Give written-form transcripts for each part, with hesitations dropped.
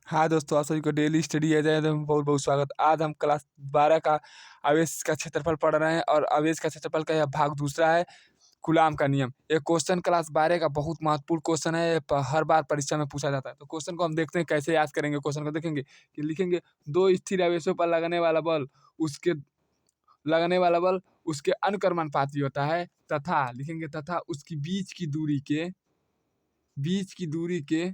हाँ दोस्तों, आप सभी को डेली स्टडी एजेंडा में बहुत बहुत स्वागत। आज हम क्लास 12 का आवेश का क्षेत्रफल पढ़ रहे हैं और आवेश का क्षेत्रफल का यह भाग दूसरा है, कूलाम का नियम। ये क्वेश्चन क्लास 12 का बहुत महत्वपूर्ण क्वेश्चन है, हर बार परीक्षा में पूछा जाता है। तो क्वेश्चन को हम देखते हैं कैसे याद करेंगे। क्वेश्चन को देखेंगे कि लिखेंगे दो स्थिर आवेशों पर उसके लगने वाला बल उसके अनुक्रमानुपाती होता है तथा लिखेंगे तथा उसकी बीच की दूरी के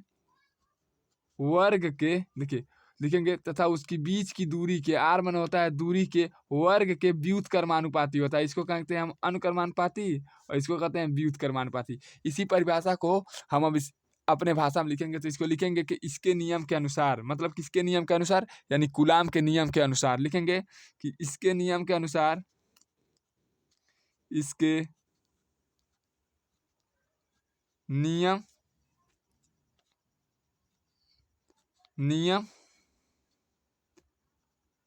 वर्ग के देखिए लिखेंगे तथा उसकी बीच की दूरी के आर मन होता है दूरी के वर्ग के व्युत्क्रमानुपाती होता है। इसको कहते हैं हम अनुक्रमानुपाती और इसको कहते हैं व्युत्क्रमानुपाती। इसी परिभाषा को हम अब अपने भाषा में लिखेंगे तो इसको लिखेंगे कि इसके नियम के अनुसार, मतलब किसके नियम के अनुसार, यानी कूलाम के नियम के अनुसार। लिखेंगे कि इसके नियम के अनुसार, इसके नियम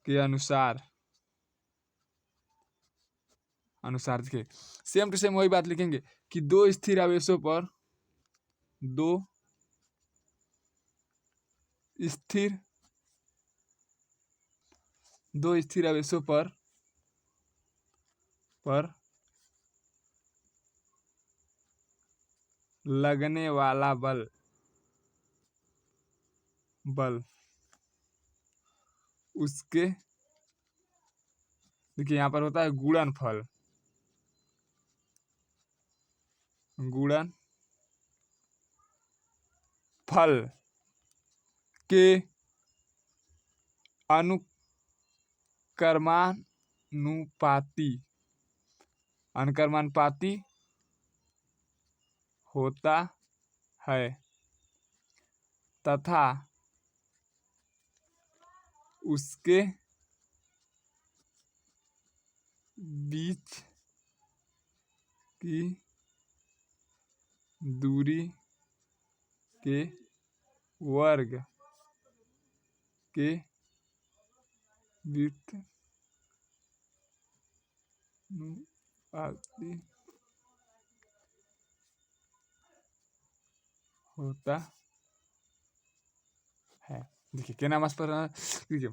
के अनुसार देखिए सेम टू सेम वही बात लिखेंगे कि दो स्थिर आवेशों पर लगने वाला बल उसके देखिए यहाँ पर होता है गुणनफल के अनुक्रमानुपाती होता है तथा उसके बीच की दूरी के वर्ग के व्युत्क्रमानुपाती होता है। देखिए क्या नाम पर देखिए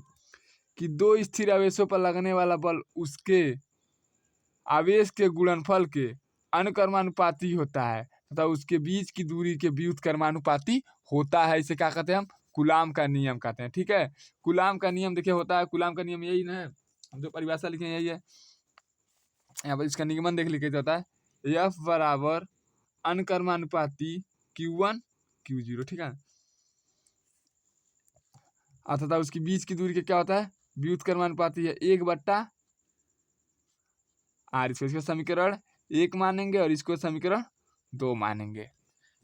कि दो स्थिर आवेशों पर लगने वाला बल उसके आवेश के गुणनफल के अनुक्रमानुपाती होता है तथा उसके बीच की दूरी के व्युत्क्रमानुपाती होता है। इसे क्या कहते हैं हम? कूलाम का नियम कहते हैं। ठीक है, कूलाम का नियम देखिए होता है, कूलाम का नियम यही ना है, हम जो परिभाषा लिखे यही है। यहाँ पर इसका निगमन देख लिखे जाता है F बराबर अनुक्रमानुपाती Q1 Q0। ठीक है, तथा उसकी बीच की दूरी के क्या होता है? व्युत्क्रमानुपाती है 1/r। इसको समीकरण 1 मानेंगे और इसको समीकरण 2 मानेंगे।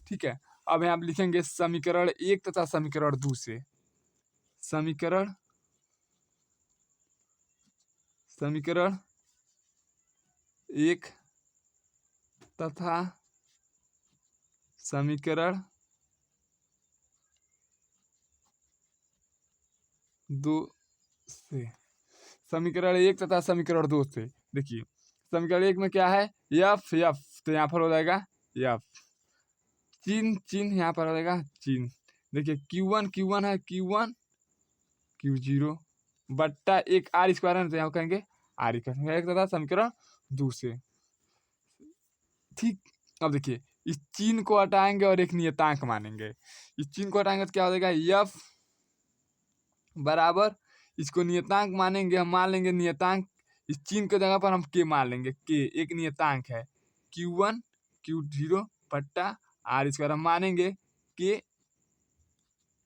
ठीक है, अब यहाँ लिखेंगे समीकरण 1 तथा समीकरण 2 से समीकरण 1 तथा समीकरण 2 से देखिए समीकरण 1 में क्या है? F तो यहाँ पर हो जाएगा F, चिन्ह यहाँ पर हो जाएगा चिन्ह। देखिए Q1 है Q0 बट्टा एक R स्क्वायर है तो यहाँ कहेंगे R स्क्वायर तथा समीकरण 2 से। ठीक, अब देखिए इस चिन्ह को हटाएंगे और एक नियतांक मानेंगे। इस चिन्ह को हटाएंगे तो क्या हो जाएगा? F बराबर, इसको नियतांक मानेंगे, हम मान लेंगे नियतांक, इस चिन्ह के जगह पर हम K मान लेंगे। K एक नियतांक है, Q1 Q0 बट्टा R स्क्वायर हम मानेंगे। K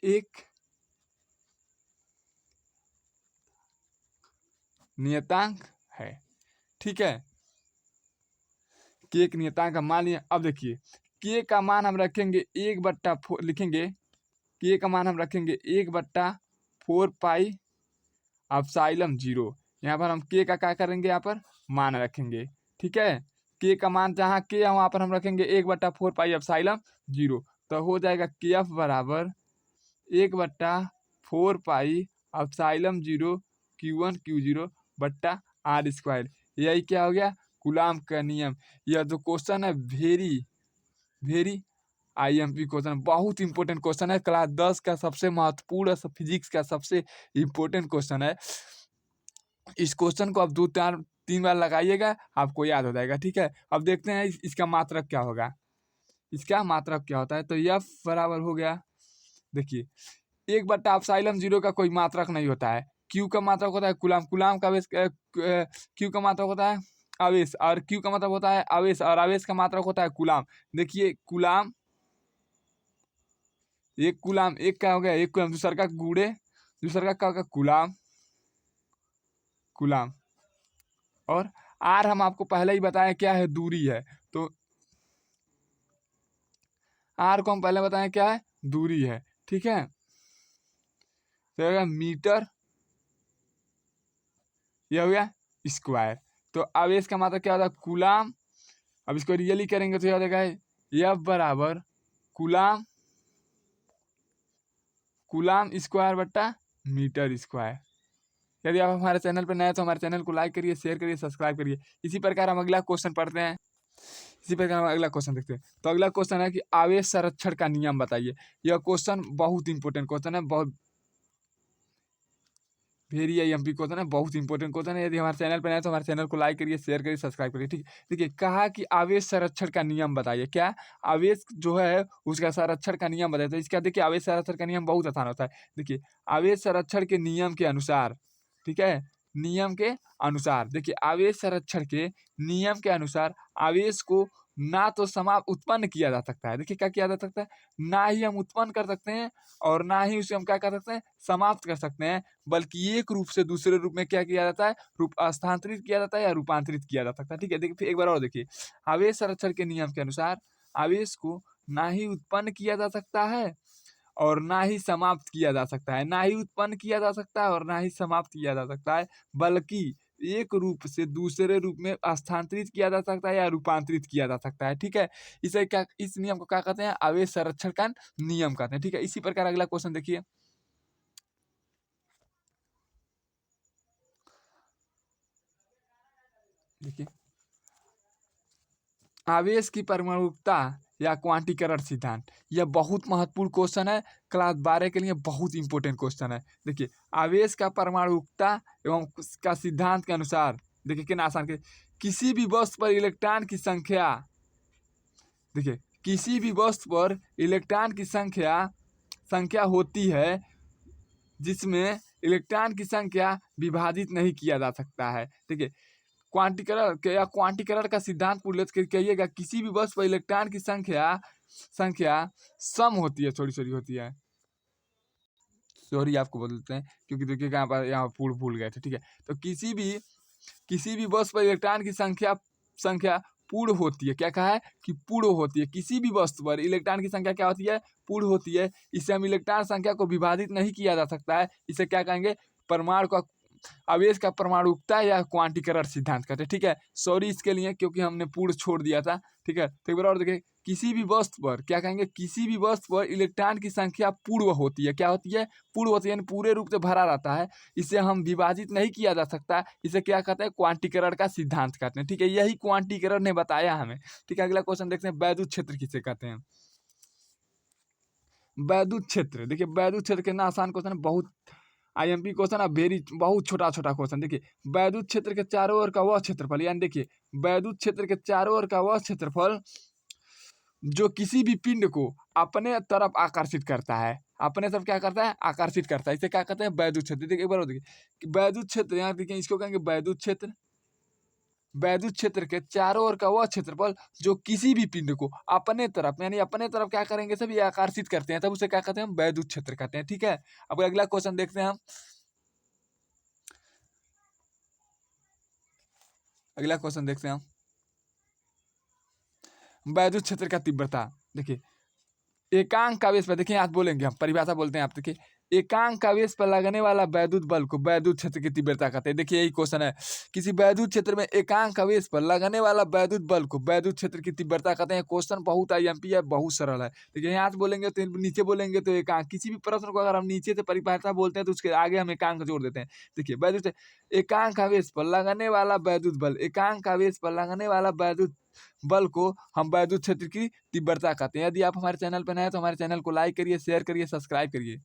एक नियतांक है। ठीक है, K एक नियतांक हम मान लिए। अब देखिए K का मान हम रखेंगे 1/4 लिखेंगे। K का मान हम रखेंगे 1/4 पाई एप्सिलॉन 0। यहाँ पर हम K का क्या करेंगे? यहाँ पर मान रखेंगे। ठीक है, K का मान जहाँ K है वहाँ पर हम रखेंगे 1/4 पाई एप्सिलॉन 0। तो हो जाएगा KF बराबर 1/4 पाई एप्सिलॉन 0 Q1 Q0 बट्टा R स्क्वायर। यही क्या हो गया? कूलाम का नियम। यह जो क्वेश्चन है वेरी आईएमपी क्वेश्चन, बहुत इंपॉर्टेंट क्वेश्चन है, क्लास 10 का सबसे महत्वपूर्ण फिजिक्स का सबसे इंपॉर्टेंट क्वेश्चन है। इस क्वेश्चन को आप 2-3 बार लगाइएगा, आपको याद हो जाएगा, ठीक है। अब देखते हैं इसका मात्रक क्या होगा, इसका मात्रक क्या होता है। तो F बराबर हो गया, देखिए 1/ε0 का कोई मात्रक नहीं होता है। Q का मात्रक होता है कूलाम, कूलाम का आवेश, Q का मात्रक होता है आवेश, और Q का मतलब होता है आवेश, और आवेश का मात्रक होता है कूलाम। देखिए कूलाम, एक कूलाम, एक क्या हो गया, एक कूलाम, दूसरा का गुणे, दूसरा का क्या होगा, कूलाम, कूलाम। और आर हम आपको पहले ही बताया क्या है, दूरी है। तो आर को हम पहले बताएं क्या है, दूरी है, ठीक है। तो मीटर, यह हो गया स्क्वायर। तो आवेश का मात्रा क्या होता है, कूलाम। अब इसको रियली करेंगे तो यह देगा F बराबर कूलाम, कूलाम स्क्वायर बट्टा मीटर स्क्वायर। यदि आप हमारे चैनल पर नए हैं तो हमारे चैनल को लाइक करिए, शेयर करिए, सब्सक्राइब करिए। इसी प्रकार हम अगला क्वेश्चन पढ़ते हैं, इसी प्रकार हम अगला क्वेश्चन देखते हैं। तो अगला क्वेश्चन है कि आवेश संरक्षण का नियम बताइए। यह क्वेश्चन बहुत इंपॉर्टेंट क्वेश्चन है, बहुत वेरी आईएमपी क्वेश्चन है, बहुत इंपॉर्टेंट क्वेश्चन है। यदि हमारे चैनल पर नए हैं तो हमारे चैनल को लाइक करिए, शेयर करिए, सब्सक्राइब करिए, ठीक है। देखिए कहा कि आवेश संरक्षण का नियम बताइए, क्या आवेश जो है उसका संरक्षण का नियम बताइए। तो इसका देखिए आवेश संरक्षण का नियम बहुत आसान होता है। देखिए आवेश संरक्षण के नियम के अनुसार, ठीक है, नियम के अनुसार, देखिए आवेश संरक्षण के नियम के अनुसार आवेश को ना तो समाप्त उत्पन्न किया जा सकता है, देखिए क्या किया जा सकता है, ना ही हम उत्पन्न कर सकते हैं और ना ही उसे हम क्या कर सकते हैं, समाप्त कर सकते हैं, बल्कि एक रूप से दूसरे रूप में क्या किया जाता है, रूप स्थानांतरित किया जाता है या रूपांतरित किया जा सकता है, ठीक है। देखिए फिर एक बार और देखिए, आवेश संरक्षण के नियम के अनुसार आवेश को ना ही उत्पन्न किया जा सकता है और ना ही समाप्त किया जा सकता है, ना ही उत्पन्न किया जा सकता है और ना ही समाप्त किया जा सकता है, बल्कि एक रूप से दूसरे रूप में स्थानांतरित किया जा सकता है या रूपांतरित किया जा सकता है, ठीक है। इसे क्या, इस नियम को क्या कहते हैं, आवेश संरक्षण का नियम कहते हैं, ठीक है। इसी प्रकार अगला क्वेश्चन देखिए, देखिए आवेश की परमाणुकता या क्वांटीकरण सिद्धांत, यह बहुत महत्वपूर्ण क्वेश्चन है, क्लास 12 के लिए बहुत इंपॉर्टेंट क्वेश्चन है। देखिए आवेश का परमाणुकता एवं उसका सिद्धांत के अनुसार, देखिए कितना आसान के, किसी भी वस्तु पर इलेक्ट्रॉन की संख्या, देखिए किसी भी वस्तु पर इलेक्ट्रॉन की संख्या होती है जिसमें इलेक्ट्रॉन की संख्या विभाजित नहीं किया जा सकता है, ठीक है। क्वांटीकरण का सिद्धांत उल्लेख कहिएगा, किसी भी वस्तु पर इलेक्ट्रॉन की संख्या सम होती है, छोटी छोटी होती है, सॉरी आपको बोलते हैं क्योंकि देखिए यहाँ पूर्ण भूल गए थे, ठीक है। तो किसी भी वस्तु पर इलेक्ट्रॉन की संख्या पूर्ण होती है, क्या कहा है कि पूर्ण होती है, किसी भी वस्तु पर इलेक्ट्रॉन की संख्या क्या होती है, पूर्ण होती है। इसे हम इलेक्ट्रॉन संख्या को विभाजित नहीं किया जा सकता है, इसे क्या कहेंगे, परमाणु का आवेश का परमाणुकता या क्वांटीकरण सिद्धांत कहते हैं, ठीक है। सॉरी इसके लिए क्योंकि हमने पूर्ण छोड़ दिया था, ठीक है। तो एक बार और देखिए, किसी भी वस्तु पर क्या कहेंगे, किसी भी वस्तु पर इलेक्ट्रॉन की संख्या पूर्ण होती है, क्या होती है, पूर्ण होती है, यानी पूरे रूप से भरा रहता है, इसे हम विभाजित नहीं किया जा सकता, इसे क्या कहते हैं, क्वांटीकरण का सिद्धांत कहते हैं, ठीक है। यही क्वांटीकरण ने बताया हमें, ठीक है। अगला क्वेश्चन देखते हैं, वैद्युत क्षेत्र किसे कहते हैं। वैद्युत क्षेत्र, देखिए वैद्युत क्षेत्र कितना आसान क्वेश्चन है, बहुत आईएमपी क्वेश्चन है, वेरी बहुत छोटा छोटा क्वेश्चन। देखिए वैद्युत क्षेत्र के चारों ओर का वह क्षेत्रफल, यानी देखिए वैद्युत क्षेत्र के चारों ओर का वह क्षेत्रफल जो किसी भी पिंड को अपने तरफ आकर्षित करता है, अपने तरफ क्या करता है, आकर्षित करता है, इसे क्या कहते हैं, वैद्युत क्षेत्र। देखिए एक बार देखिए, वैद्युत क्षेत्र, यहाँ देखिए इसको कहेंगे वैद्युत क्षेत्र। वैद्युत क्षेत्र के चारों ओर का वह क्षेत्रफल जो किसी भी पिंड को अपने तरफ, यानी अपने तरफ क्या करेंगे, सभी आकर्षित करते हैं, तब उसे क्या कहते हैं, वैद्युत क्षेत्र कहते हैं, ठीक है। अब अगला क्वेश्चन देखते हैं हम, अगला क्वेश्चन देखते हैं हम, वैद्युत क्षेत्र का तीव्रता। देखिए एकांक आवेश पर, देखिए आज बोलेंगे हम, परिभाषा बोलते हैं आप, देखिए एकांक आवेश पर लगने वाला वैद्युत बल को वैद्युत क्षेत्र की तीव्रता कहते हैं। देखिए यही क्वेश्चन है, किसी वैद्युत क्षेत्र में एकांक आवेश पर लगने वाला वैद्युत बल को वैद्युत क्षेत्र की तीव्रता कहते हैं। क्वेश्चन बहुत आईएमपी है, बहुत सरल है। देखिए यहाँ से बोलेंगे तो नीचे बोलेंगे तो एकांक, किसी भी प्रश्न को अगर हम नीचे से परिभाषा बोलते हैं तो उसके आगे हम एकांक जोड़ देते हैं। देखिए वैद्युत एकांक आवेश पर लगने वाला वैद्युत बल, एकांक आवेश पर लगने वाला वैद्युत बल को हम वैद्युत क्षेत्र की तीव्रता कहते हैं। यदि आप हमारे चैनल पर नए हैं तो हमारे चैनल को लाइक करिए, शेयर करिए, सब्सक्राइब करिए।